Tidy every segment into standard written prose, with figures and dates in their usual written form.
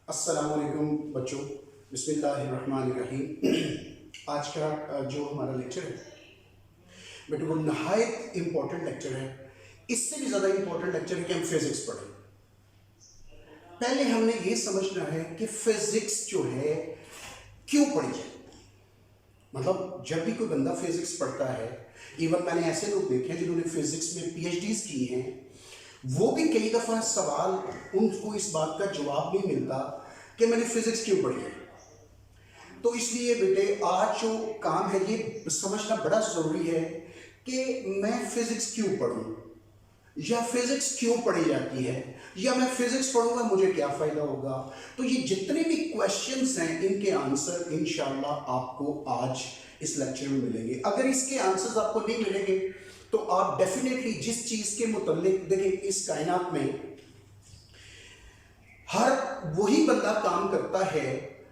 السلام علیکم بچوں، بسم اللہ الرحمن الرحیم۔ آج کا جو ہمارا لیکچر ہے بیٹا وہ نہایت امپورٹنٹ لیکچر ہے۔ اس سے بھی زیادہ امپورٹنٹ لیکچر ہے کہ ہم فزکس پڑھیں۔ پہلے ہم نے یہ سمجھنا ہے کہ فزکس جو ہے کیوں پڑھی جائے۔ مطلب جب بھی کوئی بندہ فزکس پڑھتا ہے، ایون میں نے ایسے لوگ دیکھے ہیں جنہوں نے فزکس میں پی ایچ ڈیز کی ہیں، وہ بھی کئی دفعہ سوال ان کو اس بات کا جواب نہیں ملتا کہ میں نے فزکس کیوں پڑھی ہے۔ تو اس لیے بیٹے آج جو کام ہے یہ سمجھنا بڑا ضروری ہے کہ میں فزکس کیوں پڑھوں، یا فزکس کیوں پڑھی جاتی ہے، یا میں فزکس پڑھوں گا مجھے کیا فائدہ ہوگا۔ تو یہ جتنے بھی کویشچنس ہیں ان کے آنسر انشاءاللہ آپ کو آج اس لیکچر میں ملیں گے۔ اگر اس کے آنسرز آپ کو نہیں ملیں گے تو آپ ڈیفینیٹلی جس چیز کے متعلق دیکھیں، اس کائنات میں ہر وہی بندہ کام کرتا ہے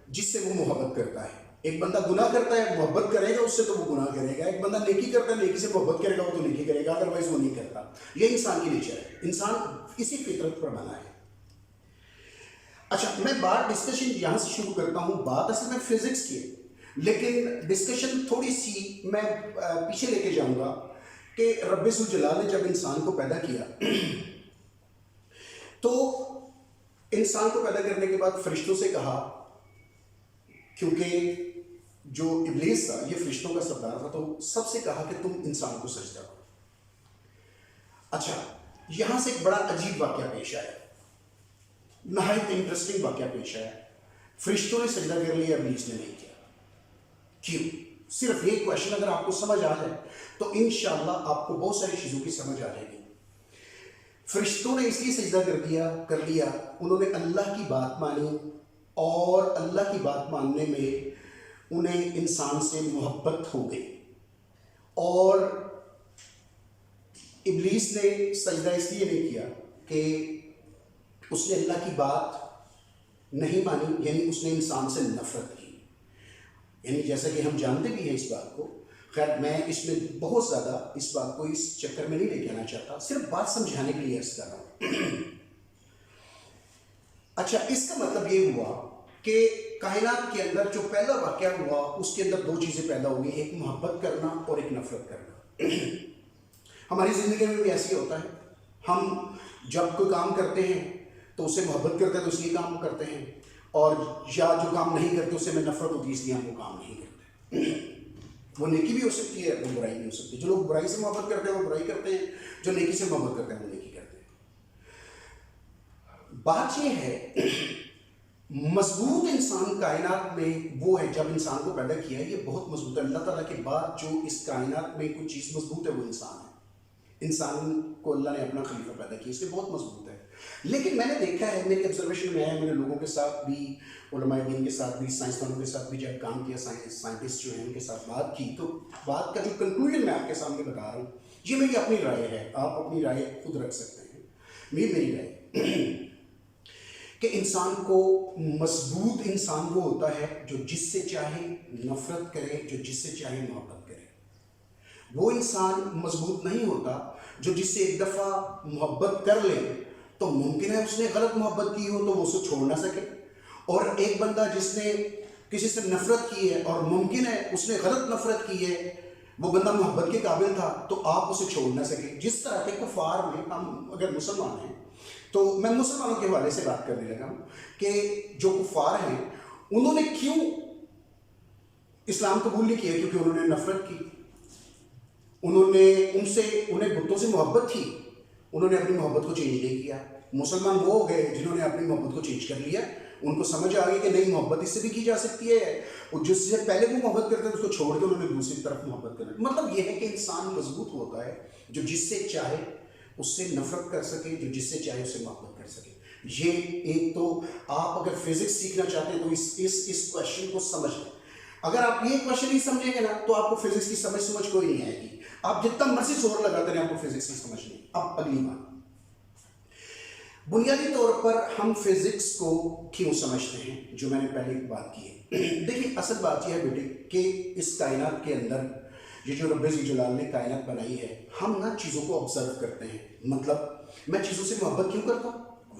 جس سے وہ محبت کرتا ہے۔ ایک بندہ گناہ کرتا ہے، محبت کرے گا اس سے تو وہ گناہ کرے گا۔ ایک بندہ نیکی کرتا ہے، نیکی سے محبت کرے گا وہ تو نیکی کرے گا، ادروائز وہ نہیں کرتا۔ یہ انسان کی نیچر ہے، انسان اسی فطرت پر بنا ہے۔ اچھا، میں بات ڈسکشن یہاں سے شروع کرتا ہوں۔ بات اصل میں فزکس کی ہے، لیکن ڈسکشن تھوڑی سی میں پیچھے لے کے جاؤں گا کہ رب ذوالجلال نے جب انسان کو پیدا کیا تو انسان کو پیدا کرنے کے بعد فرشتوں سے کہا، کیونکہ جو ابلیس تھا یہ فرشتوں کا سردار تھا، تو سب سے کہا کہ تم انسان کو سجدہ کرو۔ اچھا، یہاں سے ایک بڑا عجیب واقعہ پیش آیا، نہایت انٹرسٹنگ واقعہ پیش آیا۔ فرشتوں نے سجدہ کر لیا، ابلیس نے نہیں کیا۔ کیوں؟ صرف یہ کویشچن اگر آپ کو سمجھ آ جائے تو انشاءاللہ آپ کو بہت ساری چیزوں کی سمجھ آ جائے گی۔ فرشتوں نے اس لیے سجدہ کر لیا، انہوں نے اللہ کی بات مانی، اور اللہ کی بات ماننے میں انہیں انسان سے محبت ہو گئی۔ اور ابلیس نے سجدہ اس لیے نہیں کیا کہ اس نے اللہ کی بات نہیں مانی، یعنی اس نے انسان سے نفرت کی۔ یعنی جیسا کہ ہم جانتے بھی ہیں اس بات کو، خیر میں اس میں بہت زیادہ اس بات کو اس چکر میں نہیں لے کے آنا چاہتا، صرف بات سمجھانے کے لیے عرض کر رہا ہوں۔ اچھا، اس کا مطلب یہ ہوا کہ کائنات کے اندر جو پہلا واقعہ ہوا اس کے اندر دو چیزیں پیدا ہوئی، ایک محبت کرنا اور ایک نفرت کرنا۔ ہماری زندگی میں بھی ایسے ہوتا ہے، ہم جب کوئی کام کرتے ہیں تو اسے محبت کرتے ہیں تو اس لیے کام کرتے ہیں، اور یا جو کام نہیں کرتے اسے میں نفرت ہوتی ہے اس لیے ہم وہ کام نہیں کرتے۔ وہ نیکی بھی ہو سکتی ہے، وہ برائی بھی ہو سکتی ہے۔ جو لوگ برائی سے محبت کرتے ہیں وہ برائی کرتے ہیں، جو نیکی سے محبت کرتے ہیں وہ نیکی کرتے ہیں۔ بات یہ ہے، مضبوط انسان کائنات میں وہ ہے جب انسان کو پیدا کیا ہے، یہ بہت مضبوط ہے۔ اللہ تعالیٰ کے بعد جو اس کائنات میں کوئی چیز مضبوط ہے وہ انسان ہے۔ انسان کو اللہ نے اپنا خلیفہ پیدا کیا، اس لیے بہت مضبوط ہے۔ لیکن میں نے دیکھا ہے، میری آبزرویشن میں ہے، میں نے لوگوں کے ساتھ بھی، علماء دین کے ساتھ بھی، سائنسدانوں کے ساتھ بھی جب کام کیا، سائنٹسٹ جو ہیں ان کے ساتھ بات کی، تو بات کا جو کنکلوژن میں آپ کے سامنے بتا رہا ہوں، یہ میری اپنی رائے ہے، آپ اپنی رائے خود رکھ سکتے ہیں۔ میری رائے کہ انسان کو مضبوط انسان وہ ہوتا ہے جو جس سے چاہے نفرت کرے، جو جس سے چاہے محبت کرے۔ وہ انسان مضبوط نہیں ہوتا جو جس سے ایک دفعہ محبت کر لے تو ممکن ہے اس نے غلط محبت کی ہو تو وہ اسے چھوڑ نہ سکے، اور ایک بندہ جس نے کسی سے نفرت کی ہے اور ممکن ہے اس نے غلط نفرت کی ہے، وہ بندہ محبت کے قابل تھا تو آپ اسے چھوڑ نہ سکے۔ جس طرح کے کفار میں، ہم اگر مسلمان ہیں تو میں مسلمانوں کے حوالے سے بات کرنے لگا ہوں کہ جو کفار ہیں انہوں نے کیوں اسلام قبول نہیں کیا؟ کیونکہ انہوں نے نفرت کی، انہیں بتوں سے محبت تھی، انہوں نے اپنی محبت کو چینج نہیں کیا۔ مسلمان وہ ہو گئے جنہوں نے اپنی محبت کو چینج کر لیا، ان کو سمجھ آ گئی کہ نہیں، محبت اس سے بھی کی جا سکتی ہے، اور جس سے پہلے وہ محبت کرتے ہیں اس کو چھوڑ کے انہوں نے دوسری طرف محبت کرنا۔ مطلب یہ ہے کہ انسان مضبوط ہوتا ہے جو جس سے چاہے اس سے نفرت کر سکے، جو جس سے چاہے اس سے محبت کر سکے۔ یہ ایک تو آپ اگر فزکس سیکھنا چاہتے ہیں تو اس کویشچن کو سمجھ لیں۔ اگر آپ یہ کویشچن نہیں سمجھیں گے نا تو آپ کو فزکس کی سمجھ کوئی نہیں آئے گی، آپ جتنا مرضی زور لگاتے رہیں آپ کو فزکس کی سمجھ نہیں۔ اب اگلی بات، بنیادی طور پر ہم فزکس کو کیوں سمجھتے ہیں، جو میں نے پہلے بات کی ہے۔ دیکھیں، اصل بات یہ ہے بیٹے کہ اس کائنات کے اندر یہ جو رب ذوالجلال نے کائنات بنائی ہے، ہم نا چیزوں کو آبزرو کرتے ہیں۔ مطلب میں چیزوں سے محبت کیوں کرتا ہوں؟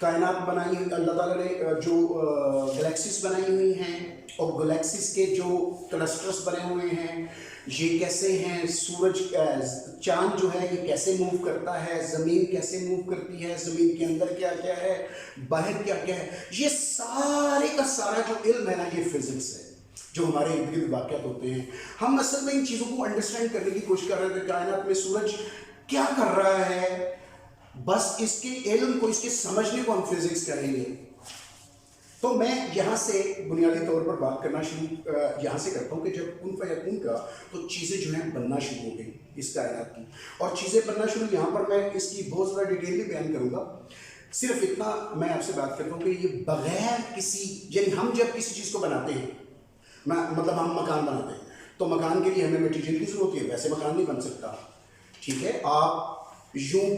کائنات بنائی ہوئی اللہ تعالیٰ نے جو گلیکسیز بنائی ہوئی ہیں اور گلیکسیز کے جو کلسٹرز بنے ہوئے ہیں یہ کیسے ہیں، سورج چاند جو ہے یہ کیسے موو کرتا ہے، زمین کیسے موو کرتی ہے، زمین کے اندر کیا کیا ہے، باہر کیا کیا ہے، یہ سارے کا سارا جو علم ہے نا یہ فزکس ہے جو ہمارے ارد گرد واقعات ہوتے ہیں. ہم اصل میں ان چیزوں کو انڈرسٹینڈ کرنے کی کوشش کر رہے تھے کائنات میں سورج کیا کر رہا ہے، بس اس کے علم کو، اس کے سمجھنے کو ہم فزکس کریں گے. تو میں یہاں سے بنیادی طور پر بات کرنا شروع یہاں سے کرتا ہوں کہ جب کن فیکون کا تو چیزیں جو ہیں بننا شروع ہو گئی اس کائنات کی، اور چیزیں بننا شروع، یہاں پر میں اس کی بہت زیادہ ڈیٹیل بھی بیان کروں گا. صرف اتنا میں آپ سے بات کرتا ہوں کہ یہ بغیر کسی، یعنی ہم جب کسی چیز کو بناتے ہیں، مطلب ہم مکان بناتے ہیں تو مکان کے لیے ہمیں مٹیریل کی ضرورت ہے، ویسے مکان نہیں بن سکتا. ٹھیک ہے، آپ یوں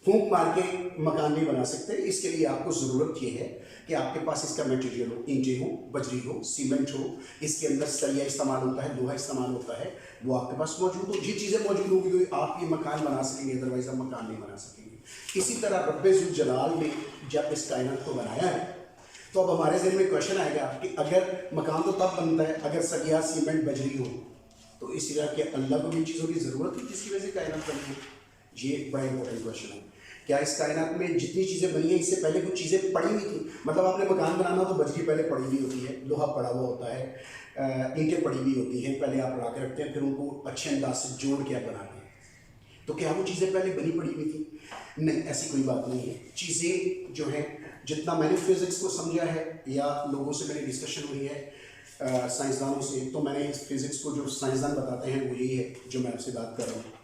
پھونک مار کے مکان نہیں بنا سکتے، اس کے لیے آپ کو ضرورت یہ ہے کہ آپ کے پاس اس کا میٹیریل ہو، اینٹیں ہو، بجری ہو، سیمنٹ ہو، اس کے اندر سریا استعمال ہوتا ہے، لوہا استعمال ہوتا ہے، وہ آپ کے پاس موجود ہو. یہ چیزیں موجود ہوگی تو آپ یہ مکان بنا سکیں گے، ادروائز آپ مکان نہیں بنا سکیں گے. اسی طرح رب ذوالجلال نے جب اس کائنات کو بنایا ہے تو اب ہمارے ذہن میں کویشچن آئے گا کہ اگر مکان تو تب بنتا ہے اگر سریا، سیمنٹ، بجری ہو، تو اسی طرح کہ اللہ کو بھی چیزوں کی ضرورت ہے جس کی وجہ سے کائنات بنی ہے. یہ ایک بڑا امپورٹنٹ کویشچن ہے. کیا اس کائنات میں جتنی چیزیں بنی ہیں اس سے پہلے کچھ چیزیں پڑی ہوئی تھیں؟ مطلب آپ نے مکان بنانا تو بجری پہلے پڑی ہوئی ہوتی ہے، لوہا پڑا ہوا ہوتا ہے، اینٹیں پڑی ہوئی ہوتی ہیں، پہلے آپ لا کے رکھتے ہیں، پھر ان کو اچھے انداز سے جوڑ کے آپ بناتے ہیں. تو کیا وہ چیزیں پہلے بنی پڑی ہوئی تھیں؟ نہیں، ایسی کوئی بات نہیں ہے. چیزیں جو ہیں، جتنا میں نے فزکس کو سمجھا ہے یا لوگوں سے میری ڈسکشن ہوئی ہے سائنسدانوں سے، تو میں نے اس فزکس کو جو سائنسدان بتاتے ہیں وہ یہی ہے جو میں آپ سے بات کر رہا ہوں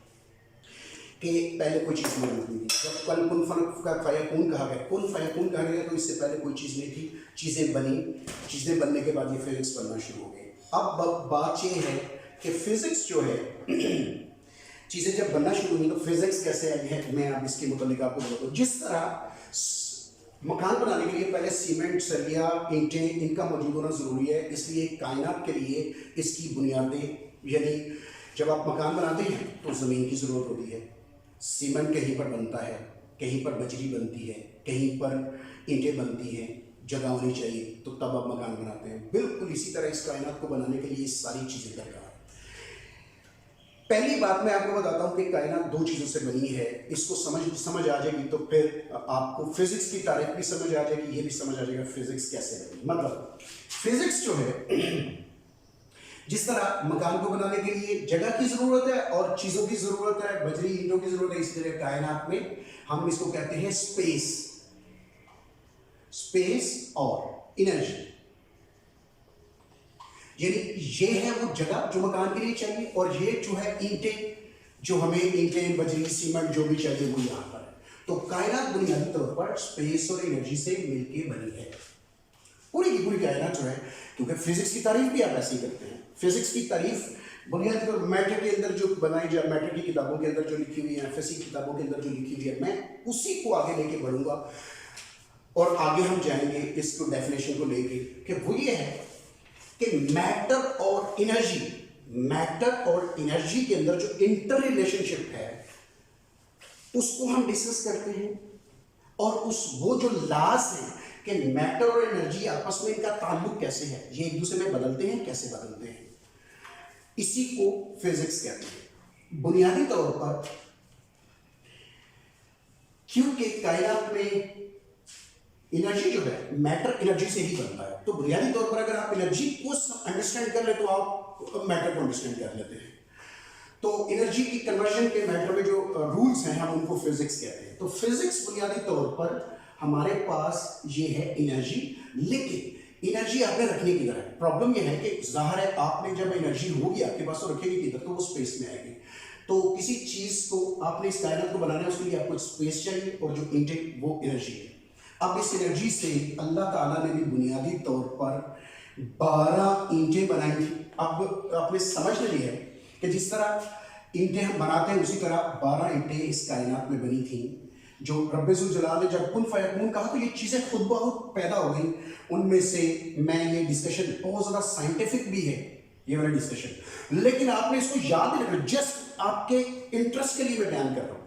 کہ پہلے کوئی چیز موجود نہیں تھی. جب کل کن فیکون کہا گیا، کن فیکون کہا گیا تو اس سے پہلے کوئی چیز نہیں تھی، چیزیں بنی، چیزیں بننے کے بعد یہ فزکس بننا شروع ہو گئی. اب بات یہ ہے کہ فزکس جو ہے چیزیں جب بننا شروع ہوئی تو فزکس کیسے آئی ہے، میں اب اس کے متعلق آپ کو بتاتا ہوں. جس طرح مکان بنانے کے لیے پہلے سیمنٹ، سریا، اینٹیں، ان کا موجود ہونا ضروری ہے، اس لیے کائنات کے لیے اس کی بنیادیں، یعنی جب آپ مکان بناتے ہیں تو زمین کی ضرورت ہوتی ہے. سیمنٹ کہیں پر بنتا ہے، کہیں پر بجری بنتی ہے، کہیں پر اینٹیں بنتی ہیں، جگہ ہونی چاہیے تو تب آپ مکان بناتے ہیں. بالکل اسی طرح اس کائنات کو بنانے کے لیے یہ ساری چیزیں درکار ہیں. پہلی بات میں آپ کو بتاتا ہوں کہ کائنات دو چیزوں سے بنی ہے. اس کو سمجھ آ جائے گی تو پھر آپ کو فزکس کی تعریف بھی سمجھ آ جائے گی، یہ بھی سمجھ آ جائے گا فزکس کیسے بنی. مطلب فزکس جو ہے، جس طرح مکان کو بنانے کے لیے جگہ کی ضرورت ہے اور چیزوں کی ضرورت ہے، بجری، اینٹوں کی ضرورت ہے، اسی طرح کائنات میں ہم اس کو کہتے ہیں اسپیس اور انرجی. یعنی یہ ہے وہ جگہ جو مکان کے لیے چاہیے، اور یہ جو ہے اینٹیں، جو ہمیں اینٹیں، بجری، سیمنٹ جو بھی چاہیے وہ یہاں پر ہے. تو کائنات بنیادی طور پر اسپیس اور انرجی سے مل کے بنی ہے. پوری کی پوری کائنات جو ہے، کیونکہ فزکس کی تعریف بھی آپ ایسے ہی کرتے ہیں. فزکس کی تعریف بنیادی طور پر میٹر کے اندر جو بنائی جائے، میٹر کی کتابوں کے اندر جو لکھی ہوئی ہے، فزکس کی کتابوں کے اندر جو لکھی ہوئی ہے، میں اسی کو آگے لے کے بڑھوں گا اور آگے ہم جائیں گے اس کو ڈیفینیشن کو لے کے کہ وہ یہ ہے کہ میٹر اور انرجی کے اندر جو انٹر ریلیشن شپ ہے اس کو ہم ڈسکس کرتے ہیں، اور وہ جو لاز ہیں کہ میٹر اور انرجی آپس میں ان کا تعلق کیسے ہے، یہ ایک دوسرے میں بدلتے ہیں، کیسے بدلتے ہیں، اسی کو فزکس کہتے ہیں. بنیادی طور پر کیونکہ کائنات میں انرجی جو ہے میٹر انرجی سے ہی بنتا ہے، تو بنیادی طور پر اگر آپ انرجی کو انڈرسٹینڈ کر لیں تو آپ میٹر کو انڈرسٹینڈ کر لیتے ہیں. تو انرجی کی کنورژن کے میٹر میں جو رولز ہیں ہم ان کو فزکس کہتے ہیں. تو فزکس بنیادی طور پر ہمارے پاس یہ ہے انرجی، لیکن انرجی آپ نے رکھنے کی طرح ہے. پرابلم یہ ہے کہ ظاہر ہے آپ نے جب انرجی ہوگی آپ کے پاس تو رکھے گی کدھر، تو وہ اسپیس میں آئے گی. تو کسی چیز کو آپ نے اس کائنات کو بنانا ہے، اس کے لیے آپ کو اسپیس چاہیے، اور جو اینٹیں وہ انرجی ہے. اب اس انرجی سے اللہ تعالیٰ نے بھی بنیادی طور پر 12 اینٹیں بنائی تھیں. اب آپ نے سمجھ لیا ہے کہ جس طرح اینٹیں ہم بناتے ہیں اسی طرح 12 اینٹیں اس کائنات میں بنی تھیں، جو رب ذوالجلال نے جب کن فیکون کہا تو یہ چیزیں خود بخود پیدا ہو گئیں. ان میں سے میں یہ ڈسکشن بہت زیادہ سائنٹیفک بھی ہے یہ والا ڈسکشن، لیکن آپ نے اس کو یاد نہیں رکھنا، جسٹ آپ کے انٹرسٹ کے لیے میں بیان کر رہا ہوں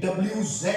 WZ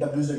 WZ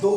2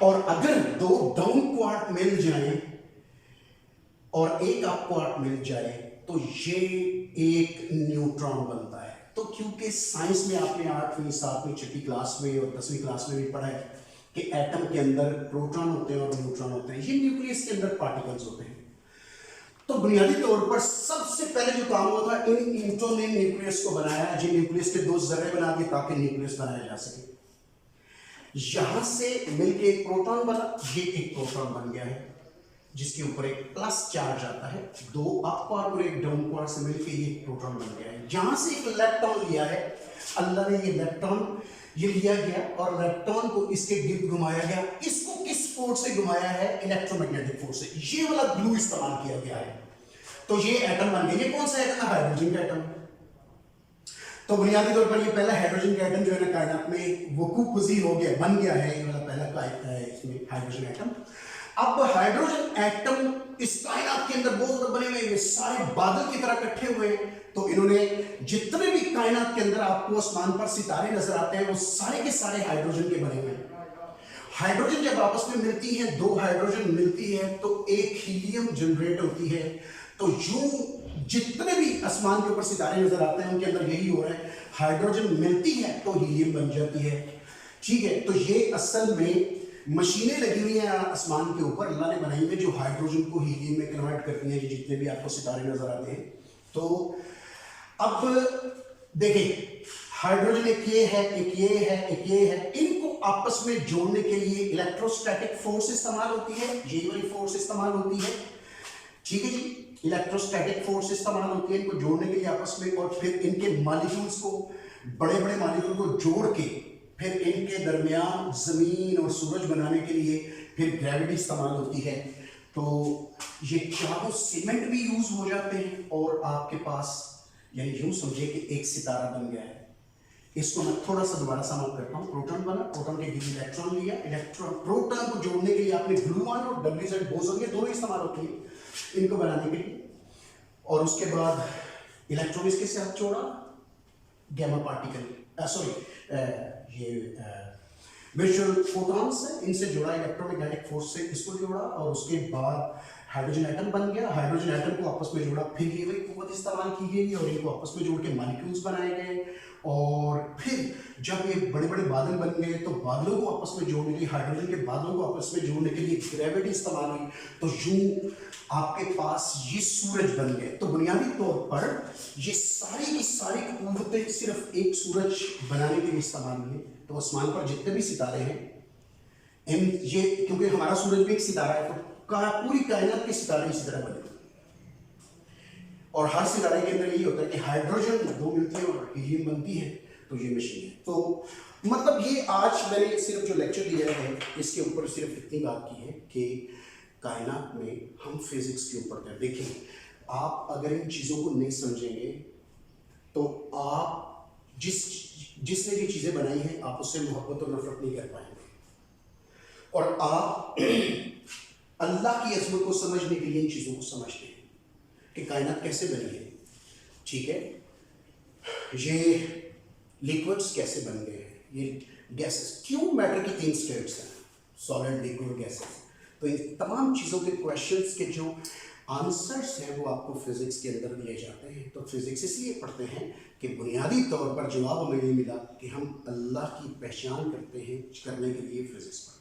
اور اگر دو ڈاؤن کوارک مل جائیں اور ایک اپ کوارک مل جائے تو یہ ایک نیوٹران بنتا ہے. تو کیونکہ سائنس میں آپ نے 8ویں 7ویں 6ٹھی کلاس میں اور 10ویں کلاس میں بھی پڑھا ہے کہ ایٹم کے اندر پروٹون ہوتے ہیں اور نیوٹران ہوتے ہیں, یہ نیوکلیس کے اندر پارٹیکلز ہوتے ہیں. تو بنیادی طور پر سب سے پہلے جو کام ہوا تھا ان انٹوں نے نیوکلیس کو بنایا, جن نیوکلیس کے 2 ذرے بنا دیے تاکہ نیوکلیس بنایا جا سکے. یہاں سے مل کے ایک پروٹون بنا, یہ ایک پروٹون بن گیا ہے جس کے اوپر ایک پلس چارج آتا ہے. 2 اپ کوارک اور ایک ڈاؤن کوارک سے مل کے یہ پروٹون بن گیا ہے. یہاں سے ایک الیکٹران لیا ہے اللہ نے, یہ الیکٹران یہ لیا گیا اور الیکٹران کو اس کے گرد گھمایا گیا. اس کو کس فورس سے گھمایا ہے؟ الیکٹرو میگنیٹک فورس سے. یہ والا گلو استعمال کیا گیا ہے تو یہ ایٹم بن گیا. یہ کون سا ایٹم ہے؟ ہائیڈروجن کا ایٹم. تو بنیادی طور پر یہ پہلا ہائیڈروجن کا ایٹم جو ہے نا کائنات میں وقوع پذیر ہو گیا, بن گیا ہے. یہ والا پہلا اس میں ہائیڈروجن ایٹم. اب ہائیڈروجن ایٹم اس کائنات کے اندر بہت بنے ہوئے, یہ سارے بادل کی طرح اکٹھے ہوئے ہیں. تو انہوں نے جتنے بھی کائنات کے اندر آپ کو آسمان پر ستارے نظر آتے ہیں وہ سارے کے سارے ہائیڈروجن کے بنے ہوئے ہیں. ہائیڈروجن جب آپس میں ملتی ہیں, 2 ہائیڈروجن ملتی ہے تو ایک ہیلیم جنریٹ ہوتی ہے. تو یوں جتنے بھی آسمان کے اوپر ستارے نظر آتے ہیں ان کے اندر یہی ہو رہا ہے, ہائیڈروجن ملتی ہے تو ہیلیم بن جاتی ہے. ٹھیک ہے, تو یہ اصل میں مشینیں لگی ہوئی ہیں آسمان کے اوپر اللہ نے بنائی ہوئی جو ہائیڈروجن کو ہیلیم میں کنورٹ کرتی ہیں, جتنے بھی آپ کو ستارے نظر آتے ہیں. تو اب دیکھیں ہائیڈروجن ایک یہ ہے, ایک یہ ہے, ایک یہ ہے. ان کو آپس میں جوڑنے کے لیے الیکٹروسٹیٹک فورس استعمال ہوتی ہے, یہی والی فورس استعمال ہوتی ہے. ٹھیک ہے جی, الیکٹروسٹیٹک فورس استعمال ہوتی ہے ان کو جوڑنے کے لیے آپس میں, اور پھر ان کے مالیکولز کو, بڑے بڑے مالیکول کو جوڑ کے پھر ان کے درمیان زمین اور سورج بنانے کے لیے پھر گریوٹی استعمال ہوتی ہے. تو یہ چاروں سیمنٹ بھی یوز ہو جاتے ہیں اور آپ کے پاس یعنی یوں سمجھے کہ ایک ستارہ بن گیا ہے. اس کو میں تھوڑا سا دوبارہ سمجھ کرتا ہوں. پروٹون بنا, پروٹون کے گرد الیکٹران لیا, الیکٹران پروٹون کو جوڑنے کے لیے آپ نے گلوان اور WZ بوزون یہ دونوں استعمال ہوتی ہیں ان کو بنانے کے لیے. اور اس کے بعد الیکٹران اس کے ساتھ جوڑا, گیما پارٹیکل سوری یہ ورچوئل فوٹونس ہے, ان سے جوڑا الیکٹرو میگنیٹک فورس سے, اس کو جوڑا اور اس کے بعد ہائیڈروجن ایٹم بن گیا. ہائیڈروجن ایٹم کو آپس میں جوڑا, پھر یہ وہی قوت استعمال کی گئی اور ان کو آپس میں جوڑ کے مالیکیولز بنائے گئے. اور پھر جب یہ بڑے بڑے بادل بن گئے تو بادلوں کو آپس میں جوڑنے کے لیے, ہائیڈروجن کے بادلوں کو آپس میں جوڑنے کے لیے گریوٹی استعمال ہوئی. تو یوں آپ کے پاس یہ سورج بن گئے. تو بنیادی طور پر یہ ساری کی ساری قوتیں صرف ایک سورج بنانے کے لیے استعمال ہوئی. تو آسمان پر جتنے بھی ستارے ہیں, یہ کیونکہ ہمارا سورج بھی ایک ستارہ ہے تو پوری کائنات کے ستارے اسی طرح بنے. اور ہر ستارے کے اندر یہی ہوتا ہے کہ ہائیڈروجن 2 ملتی ہے اور ہیلیم بنتی ہے. تو یہ مشین ہے. تو مطلب یہ آج میں نے صرف جو لیکچر دیا ہے اس کے اوپر صرف اتنی بات کی ہے کہ کائنات میں ہم فزکس کے اوپر کر دیکھیں. آپ اگر ان چیزوں کو نہیں سمجھیں گے تو آپ جس نے یہ چیزیں بنائی ہیں آپ اس سے محبت اور نفرت نہیں کر پائیں گے. اور آپ اللہ کی عظمت کو سمجھنے کے لیے ان چیزوں کو سمجھتے ہیں کہ کائنات کیسے بنی ہے. ٹھیک ہے, یہ لیکوڈز کیسے بن گئے ہیں, یہ گیسز کیوں, میٹر کی 3 اسٹیٹس ہیں, سالڈ, لیکوڈ, گیسز. تو ان تمام چیزوں کے کویشچنس کے جو آنسرس ہیں وہ آپ کو فزکس کے اندر دیے جاتے ہیں. تو فزکس اس لیے پڑھتے ہیں کہ بنیادی طور پر جواب ہمیں یہ ملا کہ ہم اللہ کی پہچان کرتے ہیں, کرنے کے لیے فزکس پڑھتے ہیں.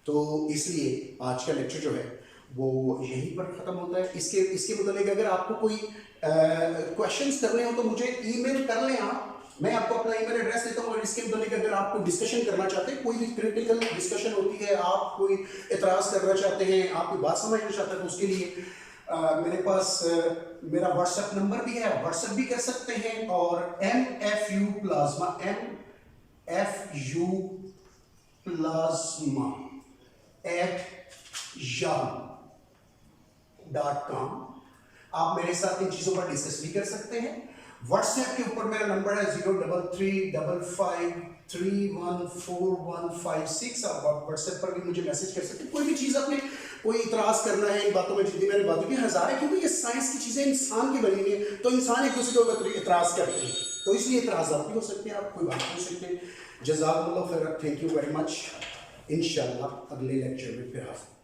تو اس لیے آج کا لیکچر جو ہے وہ یہیں پر ختم ہوتا ہے. اس کے متعلق اگر آپ کو کوئی کویشچنس کرنے ہو تو مجھے ای میل کر لیں آپ, میں آپ کو اپنا ای میل ایڈریس دیتا ہوں. اور اس کے متعلق اگر آپ کو ڈسکشن کرنا چاہتے ہیں, کوئی بھی کریٹیکل ڈسکشن ہوتی ہے, آپ کوئی اعتراض کرنا چاہتے ہیں, آپ کوئی بات سمجھنا چاہتے ہیں, تو اس کے لیے میرے پاس میرا واٹس ایپ نمبر بھی ہے, واٹس ایپ بھی کر سکتے ہیں. اور MFU plasma MFU plasma @yahoo.com آپ میرے ساتھ ان چیزوں پر ڈسکس بھی کر سکتے ہیں. واٹس ایپ کے اوپر میرا نمبر ہے 03355314156. آپ واٹس ایپ پر بھی مجھے میسج کر سکتے ہیں. کوئی بھی چیز آپ نے کوئی اعتراض کرنا ہے ان باتوں میں, جتنی میں نے باتوں کی ہزار ہے, کیونکہ یہ سائنس کی چیزیں انسان کی بنی ہوئی ہیں تو انسان ایک دوسرے کے اوپر اعتراض کرتے ہیں. تو اس لیے اعتراضات بھی ہو سکتے ہیں, آپ کوئی بات پوچھ سکتے ہیں. جزاک اللہ خیر, تھینک یو ویری مچ. انشاءاللہ اگلے لیکچر میں پھر حاضر